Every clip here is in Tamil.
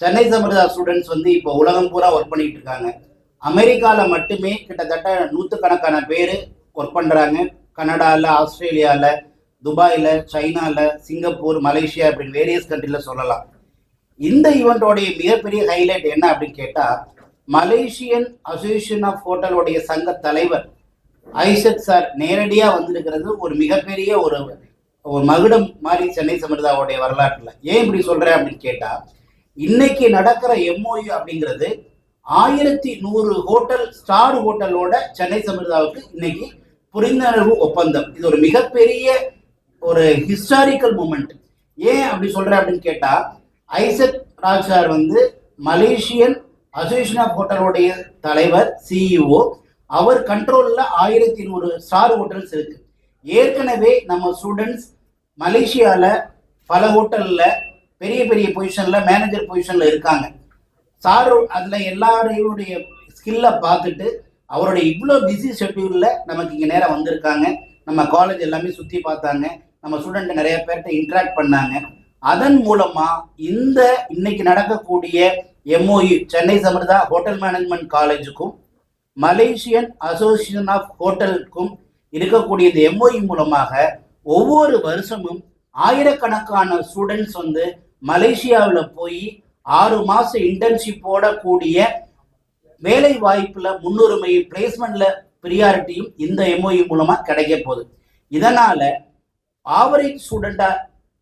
சென்னை சமர்தா ஸ்டூடெண்ட்ஸ் இப்போ உலகம் பூரா ஒர்க் பண்ணிட்டு இருக்காங்க. அமெரிக்காவில் மட்டுமே கிட்டத்தட்ட நூற்றுக்கணக்கான பேர் ஒர்க் பண்ணுறாங்க. கனடாவில், ஆஸ்திரேலியாவில், துபாயில், சைனாவில், சிங்கப்பூர், மலேசியா அப்படின்னு வேரியஸ் கண்ட்ரியில் சொல்லலாம். இந்த ஈவெண்ட்டோடைய மிகப்பெரிய ஹைலைட் என்ன அப்படின்னு கேட்டால், மலேசியன் அசோசியேஷன் ஆஃப் ஹோட்டலுடைய சங்க தலைவர் ஐசக் சார் நேரடியாக வந்திருக்கிறது ஒரு மிகப்பெரிய ஒரு மகுடம் மாதிரி சென்னை சமர்தாவுடைய வரலாற்றில். ஏன் இப்படி சொல்கிறேன் அப்படின்னு கேட்டால், இன்னைக்கு நடக்கிற எம்ஓயு அப்படிங்கிறது 1100 ஹோட்டல் ஸ்டார் ஹோட்டலோட சென்னை சமர்தாவுக்கு இன்னைக்கு புரிந்துணர்வு ஒப்பந்தம். இது ஒரு மிகப்பெரிய ஒரு ஹிஸ்டாரிக்கல் மூமெண்ட். ஏன் அப்படி சொல்றேன் அப்படின்னு கேட்டா, Isaac Raj sir Malaysian association of ஹோட்டலோடைய தலைவர், சிஇஓ. அவர் கண்ட்ரோல்ல 1100 ஸ்டார் ஹோட்டல்ஸ் இருக்கு. ஏற்கனவே நம்ம ஸ்டூடெண்ட்ஸ் மலேசியால பல ஹோட்டல்ல பெரிய பெரிய பொசிஷன்ல, மேனேஜர் பொசிஷன்ல இருக்காங்க. சார் அதுல எல்லாரையுடைய ஸ்கில்லை பார்த்துட்டு அவருடைய இவ்வளோ பிஸி ஷெட்யூல்ல நமக்கு இங்கே நேரம் வந்திருக்காங்க. நம்ம காலேஜ் எல்லாமே சுற்றி பார்த்தாங்க. நம்ம ஸ்டூடெண்ட் நிறைய பேர்கிட்ட இன்ட்ராக்ட் பண்ணாங்க. அதன் மூலமா இந்த இன்னைக்கு நடக்கக்கூடிய MOU Chennai Samartha hotel management காலேஜுக்கும் மலேசியன் அசோசியேஷன் ஆஃப் ஹோட்டலுக்கும் இருக்கக்கூடிய இந்த எம்ஓயு மூலமாக ஒவ்வொரு வருஷமும் ஆயிரக்கணக்கான ஸ்டூடெண்ட்ஸ் மலேசியாவில் போய் 6 மாசம் இன்டர்ன்ஷிப்போட கூடிய வேலை வாய்ப்புல முன்னுரிமையும், பிளேஸ்மெண்ட்ல ப்ரியாரிட்டியும் இந்த எம்ஓயு மூலமா கிடைக்க போகுது. இதனால ஆவரேஜ் ஸ்டூடெண்டா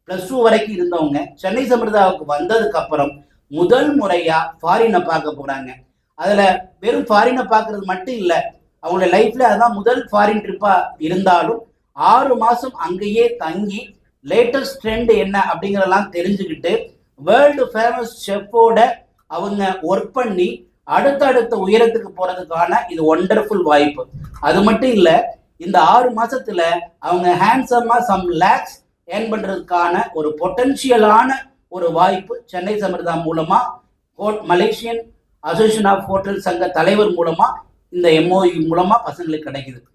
+2 வரைக்கும் இருந்தவங்க சென்னை சமர்தாவுக்கு வந்ததுக்கு அப்புறம் முதல் முறையா ஃபாரினை பார்க்க போறாங்க. அதுல வெறும் ஃபாரினை பார்க்கறது மட்டும் இல்லை, அவங்களோட லைஃப்ல அதான் முதல் ஃபாரின் ட்ரிப்பா இருந்தாலும் 6 மாசம் அங்கேயே தங்கி லேட்டஸ்ட் ட்ரெண்ட் என்ன அப்படிங்கிறதெல்லாம் தெரிஞ்சுக்கிட்டு வேர்ல்டு ஃபேமஸ் ஷெஃபோட அவங்க ஒர்க் பண்ணி அடுத்தடுத்த உயரத்துக்கு போறதுக்கான இது ஒண்டர்ஃபுல் வாய்ப்பு. அது மட்டும் இல்லை, இந்த 6 மாசத்துல அவங்க ஹேண்ட்ஸமா சம் லேக்ஸ் ஏர்ன் பண்றதுக்கான ஒரு பொட்டன்ஷியலான ஒரு வாய்ப்பு சென்னை சமர்தா மூலமா, மலேசியன் அசோசியேஷன் ஆஃப் ஹோட்டல் சங்க தலைவர் மூலமா, இந்த எம்ஓயு மூலமா பசங்களுக்கு கிடைக்குது.